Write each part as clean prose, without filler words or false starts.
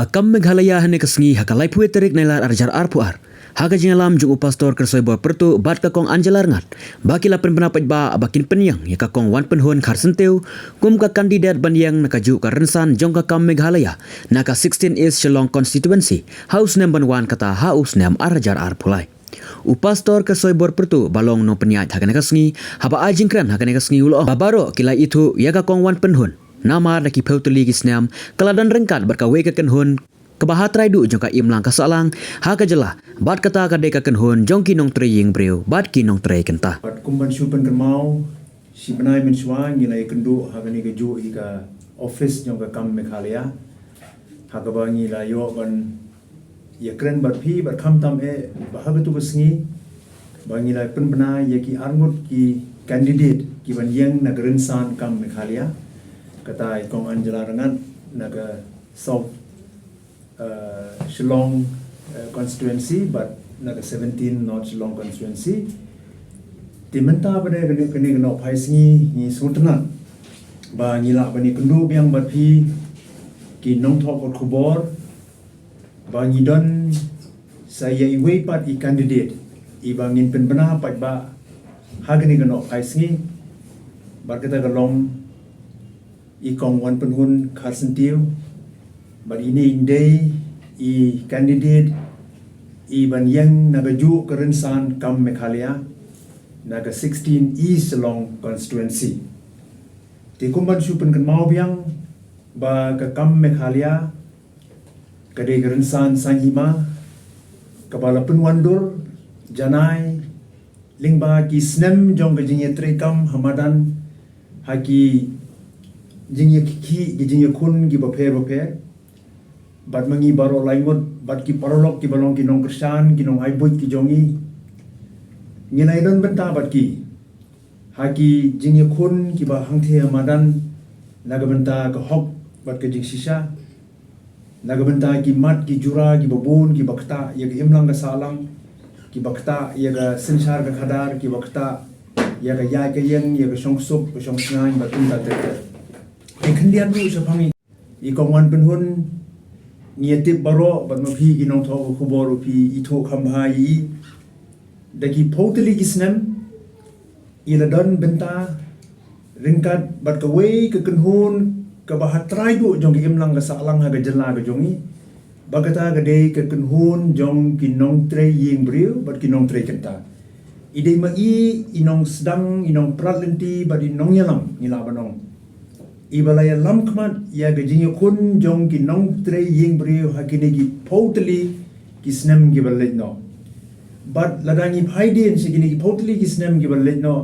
Kam Meghalaya hane kesengi hakalai pue terik nelar arjar arpuar. Haka jingalam jung upastor kersoi bor pertu bat kakong anjelar ngat. Baki la penpendapat ba bakin penyang ya kakong wan penhun karsenteu kum ka kandidat banyang nakaju ka rensan jong ka Kam Meghalaya naka 16 East Shillong constituency house number 1 kata house nam arjar arpulai. Upastor kersoi bor pertu balong no penyat hakane kesengi haba ajingkran hakane kesengi ulo babaro kila itu ya kakong wan penhun. Nama daki peutuli kisnam kaladan rengkat berkawe ke kenhun kebahat raidu jongka imlang kasalang haka jelah bat kata ka deka kenhun jongki nong treying breu bat ki nong trey kenta bat kumban supan kermau si benai mensua ngilai kendu haka ni keju ika office jongka Kam Meghalaya haka ba ngilai yo ban ya keren bat pi bat kam tam bahaga tu kesengi ba ngilai pen benai ya ki arngut ki candidate ki ban yang nagrensan Kam Meghalaya kata ikong Angela Rangan naga South Shillong constituency but naga 17 North Shillong constituency dimenta pada kene kena paisingi ni sultanat ba ngila bani kendu biang batpi ki nong thok khubor ba ngidon saya iwe pat I candidate I bangin penbena pat ba hagni kena paisingi ba kita galom ikong wan penhun karsentiu bar ini indai I candidate I ban yang nagaju kerensan Kam Meghalaya naga 16 East Shillong constituency ti kumban supen kan mau biang ba ka Kam Meghalaya kade kerensan sanghima kepala penwandur janai lingba ki snem jong gajingye trekam hamadan haki jingye ki jingye kun gi baper bat mangi baro laimut bat ki parolok ki balong ki nong kersan ki nong aibut ki jongi ngilai don benta bat ki haki jingye kun ki ba hangthe madan naga benta ka hok bat ke jing sisa naga benta ki mat ki jura ki babun ki bakta ya ki himlang ka salang ki bakta ya ka sensar ka khadar ki bakta ya ka ya ka yang ya ka songsup ka songsngai batun ta te kendian tu sepangi ikong wan penhun ngiatip baro bat mapi ginong tho khubor pi itho khamhai daki potli gisnam iladon benta ringkat bat kawe ke kenhun ke bahat traidu jong imlang ga salang ha ga jela ga jongi bagata ga de ke kenhun jong kinong tre ying briu bat kinong tre kenta ide ma inong sedang inong pratlenti bat inong yalam ngila banong ibalaya lam kmat ya gajing kun jong ki nong tre ying briu hakine ki potli ki snem ki balet no but ladangi phaidin sigini ki potli ki snem ki balet no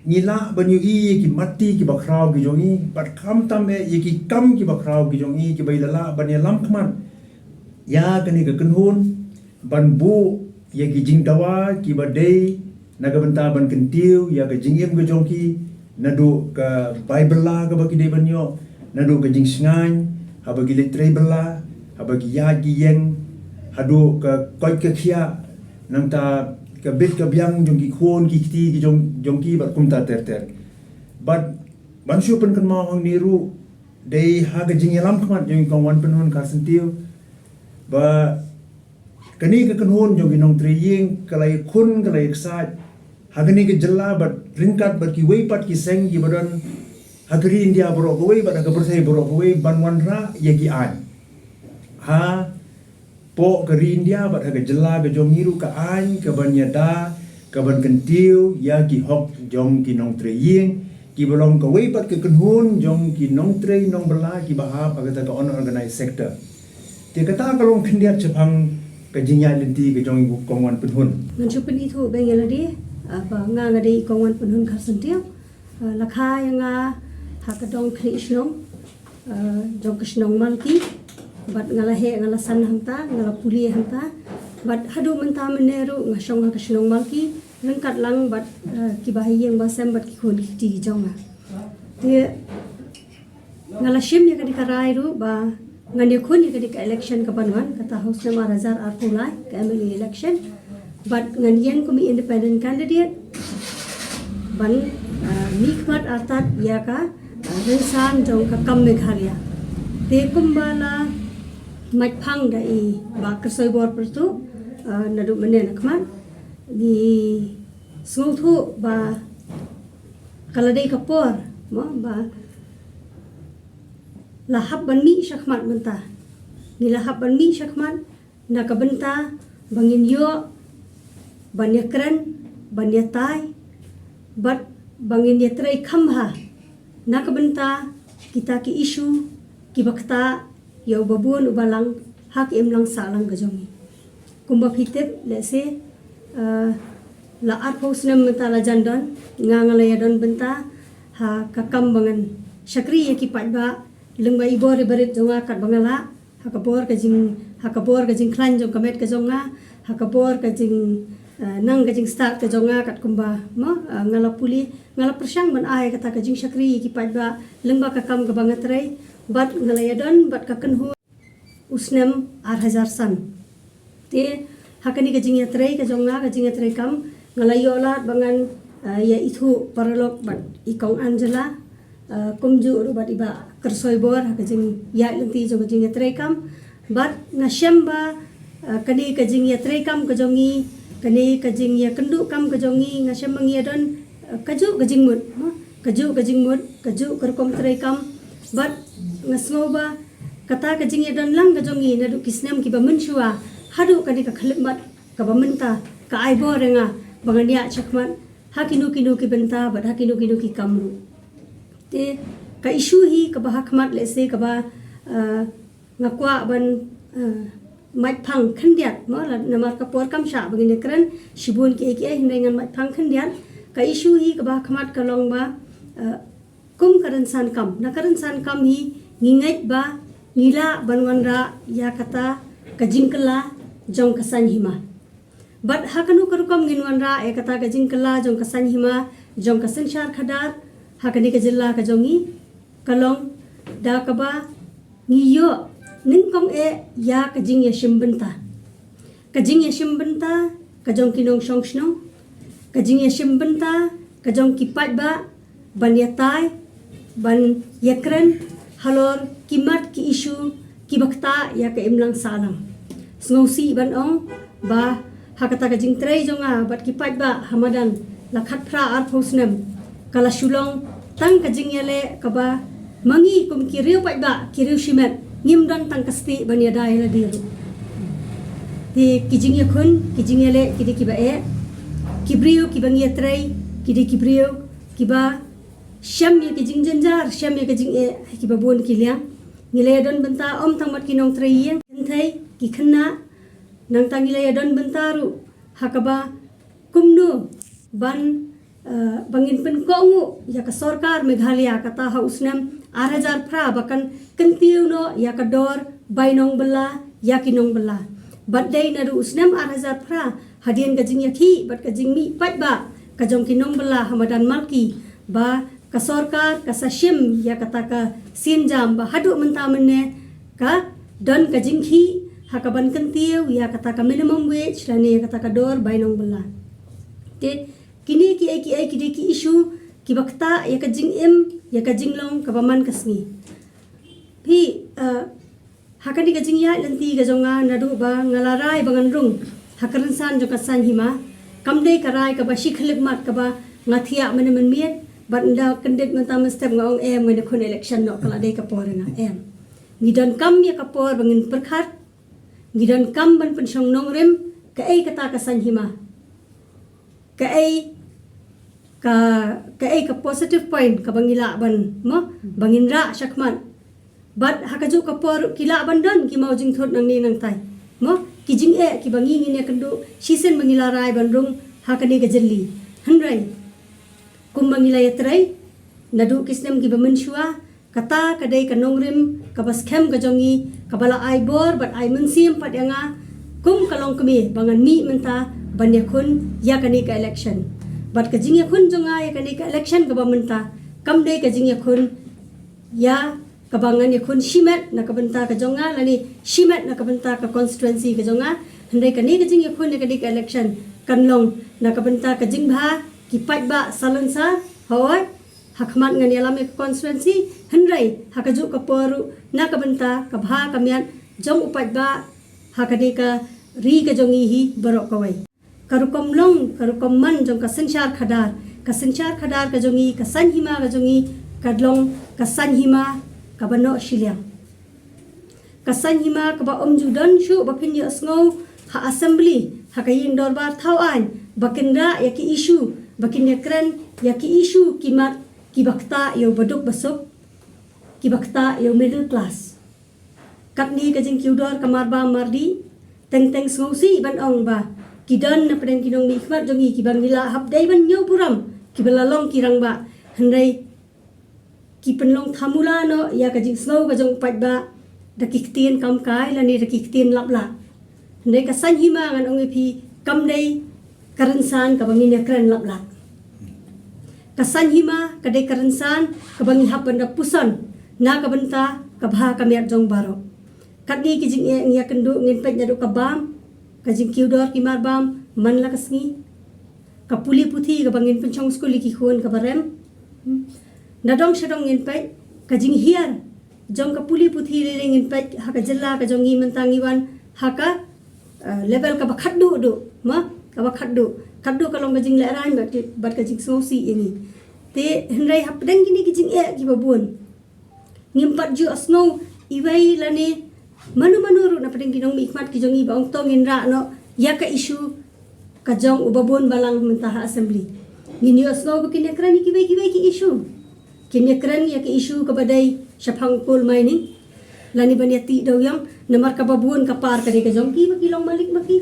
nila banyu ki mati ki bakrau ki jongi but kam tam ki kam ki bakrau ki jongi ki bailala banya lam kmat ya kani ka kenhun ban bu ya ki jing dawa ki badai naga benta ban kentiu ya gajing yem ki jongki nadu ka Bible la ka bagi debanyo nadu ka jing singan habagi letre bela habagi yagi yang hadu ka koi ka khia nang ta ka bit ka biang jong ki khon ki kti ki jong ki bat kum ta ter but banshu pen kan ma hang niru dei ha ka jing yalam khamat jong kong wan pen hon ka sentiu ba kani ka kan hon jong ki nong tri ying kalai khun kalai ksat hagani ke jela bat ringkat bat ki wei pat ki seng ki badan hagri India borok wei bat ka bersai borok wei ban wanra ya ki an ha po ke India bat haga jela ke jong hiru ka an ke ban yada ke ban kentiu ya ki hok jong ki nong tre ying ki bolong ka wei pat ke kenhun jong ki nong tre nong bela ki bahap aga ta ka on organized sector ti kata kalong kendiat chepang ke jingya lenti ke jong ibu kongwan penhun nganchupen itu bengeladi apa ngangadi kongwan penhun karsentiu lakha yang hakadong krishnong jong krishnong malki bat ngalahe ngalasan hanta ngalapuli hanta bat hadu menta meneru ngasong krishnong malki rengkat lang bat kibahi yang basem bat kikon kiti jonga dia ngalashim ya kadi karairu ba ngani kun ya kadi ka election kapanwan kata house nama razar arpulai ka MLA election but nganyan kumi independent candidate ban mikmat atat ya ka rensan jong ka Kam Meghalaya te kumbala Mike Pang dari bakar soy bor pertu nadu mana nak man di semua tu ba kalau day kapor ba lahap banmi syakmat mentah ni lahap banmi syakmat nak benta bangin yo banya keren banya tai bat bangin dia terai khamha nak benta kita ki isu ki bakta yo babun ubalang hak imlang salang gajongi kumba fitek lese la art house nam menta la jandon ngangalaya don benta ha kakam bangan syakri ki patba lengba ibor berit jonga kat bangala hakabor ka jing klan jong kamet ka jonga hakabor ka jing nang ka jing start ka jonga kat kumba ma ngala puli ngala persyang ban ai kata ka jing syakri ki patba lengba kakam ka bangatrai bat ngalaya don bat ka kenhu usnem 8000 san te hakani ka jing yatrai ka jonga ka jing yatrai kam ngalayo lat bangan ya itu paralog bat ikong Angela kumju ru bat iba kersoy bor ka jing ya lenti jo ka jing yatrai kam bat ngasem ba kani ka jing yatrai kam ka jongi kani ka jing ya kendu kam ka jongi ngasem mangi don kaju ka jing mut kaju kerkom trai kam bat ngasngoba kata ka jing ya don lang ka jongi nadu kisnem ki ba menshua hadu kani ka khlemat ka ba menta ka ai bor nga bangania chakmat hakinu kinu ki benta bat hakinu kinu ki kamru te ka isu hi ka ba hakmat lese ka ba ngakwa ban mat phang khandiat mo la namar ka por kam sha bangin kran shibun ki ek hingan mat phang khandiat ka isu hi ka ba hakmat ka long ba kum karan san kam na karan san kam hi ngingai ba ngila banwanra ya kata ka jingkala jong kasan hima bat hakanu karukom ginwanra e kata ka jingkala jong kasan hima jong kasan shar khadar hakani ka jilla ka jongi kalong da ka ba ngiyo ningkong e ya ka jing ya shimbenta ka jong kinong shongsno ka jing ya shimbenta ka jong kipat ba ban yatai ban yakren halor kimat ki isu ki bakta ya ka imlang salam sngosi ban ong ba hakata ka jing trei jonga bat kipat ba hamadan lakhat phra ar phosnem kala shulong tang ka jing yale ka ba mangi kum kiriu pat ba kiriu shimet ngim don tang kasti ban ya dai la diru ti kijing ya khun kijing yale kidi ki ba e kibriu ki bang ya trei kidi kibriu ki ba syam ya kijing janjar syam ya kijing e ki ba bon ki liang ngile don benta om tang mat kinong trei yang thai ki khanna nang tang ngile don bentaru hakaba kumnu ban bangin pen kongu ya ka sarkar Meghalaya kata ha usnam 8000 phra bakan kentiu no ya ka dor bainong bela ya kinong bela badai na ru usnam 8000 phra hadien ka jing yakhi bat ka jing mi pat ba ka jong kinong bela hamadan malki ba ka sarkar ka sashim ya kata ka sinjam ba hadu menta menne ka don ka jing khi hakaban kentiu ya kata ka minimum wage lani ya kata ka dor bainong bela te kini ki isu ki bakta ya ka jing ya ka jing long ka baman kasni pi hakani ka jing ya lenti ka jonga nadu ba ngalarai bangan rung hakaran san jo ka san hima kamdei karai ka ba shikhlek mat ka ba ngathia man miet banda kandet menta mestep ngong em ngene khon election no kala dei ka por nga em ngidon kam ya ka por bangin perkhat ngidon kam ban pensong nong rem ka ei kata ka san hima ka positive point ka bangila ban mo banginra syakman bat hakaju ka por kila ban don ki mau jing thot nang ni nang tai mo ki jing e ki bangi ngine kandu sisen bangila rai ban rung hakani ka jelli hanrai kum bangila yatrai nadu kisnem ki bamen shua kata kadai ka nongrim ka baskem ka jongi ka bala ai bor bat ai mensim pat yanga kum kalong kemi bangan mi menta ban yakun yakani ka election bat ka jing yakun jonga yakani ka election ka bamenta kamdei ka jing yakun ya kabangan yakun shimet na kabenta ka jonga lani shimet na kabenta ka constituency ka jonga handai ka ni ka jing yakun yakani ka election kanlong na kabenta ka jing bha ki pat ba salansa hoy hakmat ngani alam ka constituency handai hakaju ka poru na kabenta ka bha kamian jong upat ba hakade ka ri ka jongi hi barok kawai karukom long karukom man jong ka senchar khadar ka jongi ka san hima ka jongi kadlong ka san hima ka bano shiliang ka san hima ka ba judan shu ba pin sngo ha assembly ha ka yin dorbar thawan bakinra yaki issue bakin yakran yaki issue kimat kibakta yo baduk basuk kibakta yo middle class kapni ka jing kiudor kamar ba mardi teng sngosi ban ong ba kidan na pren kinong ni khmat jongi kibang nila hap dai ban nyo puram kibalalong kirang ba handai kipenlong thamula no ya ka jing snow ka jong pat ba dakiktien kam kai la ni dakiktien lapla handai ka san hima ngan ong phi kam dai karansan ka bangin yakran lapla ka san hima ka dai karansan ka bangi hapan da pusan na ka banta ka bha ka mer jong baro katni ki jing ya kendu ngin pet nyadu ka bam ka jing kiudor ki mar bam man la kasngi ka puli puthi ka bangin penchong skuli ki khun ka barem nadong shadong ngin pet ka jing hiar jong ka puli puthi re ngin pet ha ka jilla ka jongi mentangi wan ha ka level ka bakhaddu do ma ka bakhaddu ka long ka jing le ran bat ka jing sosi ini te hendrai hap deng kini ki jing ki babun ngimpat ju asno iwai lani manu ru na padeng kinong mikmat ki jongi ba ong tongin ra no ya ka issue ka jong ubabon balang mentaha assembly ngini asno ba kinekran ki ki issue kinekran ya ki issue ka badai syapang coal mining lani baniati daw yang namar ka babun ka par ka de ka jong ki ba kilong malik ba ki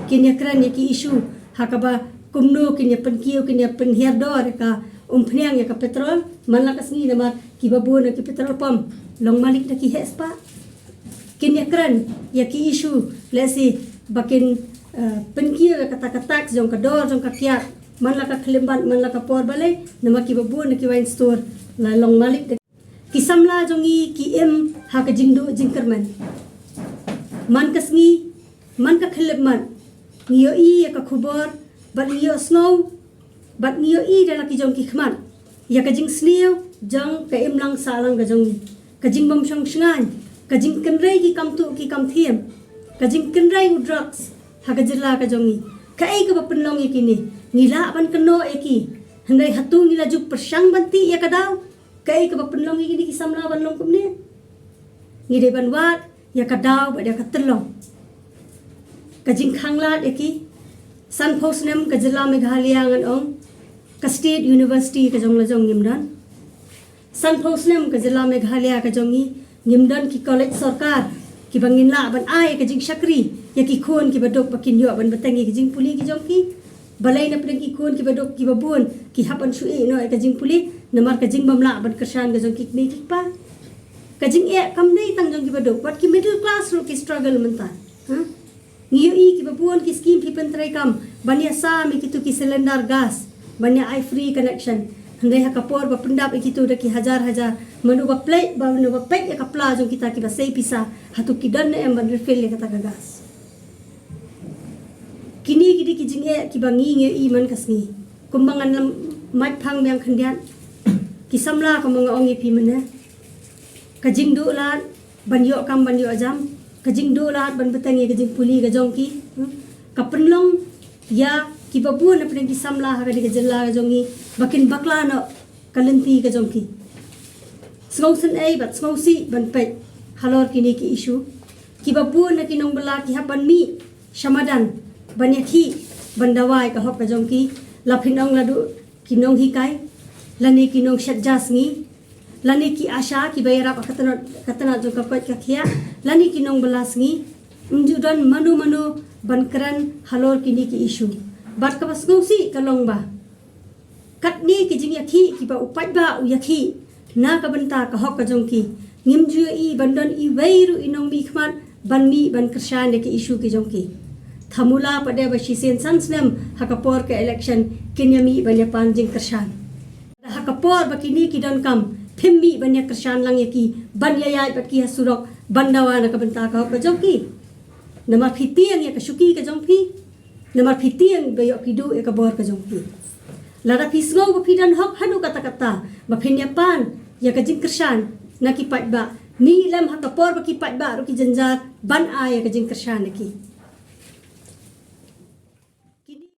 kinekran ya ki issue hakaba kumno kinya penkiyo kinya penhiardor ka umpniang ya ka petrol malakas ni namar ki babun ki petrol pump long malik na ki hespa kinyakran ya ki issue lesi bakin penkiyo kata-kata jong ka dor jong ka kya man la ka klimban man la ka por balai nama ki babun ki wine store la long malik ki samla jongi ki em ha ka jingdu jingkerman man kasngi man ka khlibman ngiyo i ya ka khubor bat ngiyo snow bat ngiyo i dala ki jong ki khman ya ka jing snew jong ka em lang salang ka jong ka jing bom shong shngan kajing kenrai ki kam tu ki kam thiem kajing kenrai u drugs ha kajilla ka jongi kai ka penlong ikini ngila ban keno eki handai hatu ngila juk persang banti ya kadaw kai ka penlong ikini ki samla ban long kumne ngide ban wat ya kadaw ba ya katelong kajing khanglat eki san phosnem kajilla meghalaya ngan ong ka state university ka jong la jong ngimdan san phosnem kajilla meghalaya ka jongi ngimdan ki college sarkar ki bangin la ban ai ka jing shakri ya ki khon ki badok bakin yo ban batangi ki jing puli ki jong ki balai na pring ki khon ki badok ki babun ki hapan shu e no ka jing puli namar ka jing bamla ban kersan ka jong ki me ki pa ka jing e kam nei tang jong ki badok wat ki middle class ro ki struggle menta ngiyo i ki babun ki scheme pi pentrai kam bania sa mi ki tu ki cylinder gas bania I free connection handai ha kapor ba pendap ikitu da ki hajar manu ba plate ba manu ba pek ya kapla jong kita ki ba sei pisa hatu ki dan em ban refill ya kata gas kini gidi ki jinge ki ba ngi nge i man kasni kumbangan lam mai phang myang khandian ki samla ko mga ongi pi mana ka jing du lat ban yo kam ban yo jam ka jing du lat ban betangi ka jing puli ka jong ki ka penlong ya ki babu na pren ki samla ha ka jella ka jongi bakin bakla no kalenti ka jongki sngosen ai bat sngosi ban pe halor kini ki issue ki babu na kinong bala ki haban mi shamadan banyaki bandawai ka hok ka jongki laphinong ladu kinong hikai lani kinong shadjas ngi lani ki asha ki bayara katana jong ka ka khia lani kinong balas ngi unjudan manu bankran halor kini ki issue bat ka basngsi kalong ba katni ki jing yakhi ki ba upai ba u yakhi na ka banta ka hok ka jongki ngimju i bandan i weiru inong mi khman ban mi ban kershan de ki issue ki jongki thamula pade ba shisen sansnem hakapor ka election kinyami banya panjing kershan hakapor ba kini ki don kam phimmi banya kershan lang yaki ban yayai ba ki hasurok bandawa na ka banta ka hok ka jongki namar phitiang ya ka shuki ka jongki namar phitiang ba yo ki du ya ka bor ka jongki lada pisngau ba pidan hok hadu kata-kata ba penyapan ya ka jing kershan na ki pat ba ni lam hakapor baki pat ba ru ki janjat ban ay ka jing kershan ki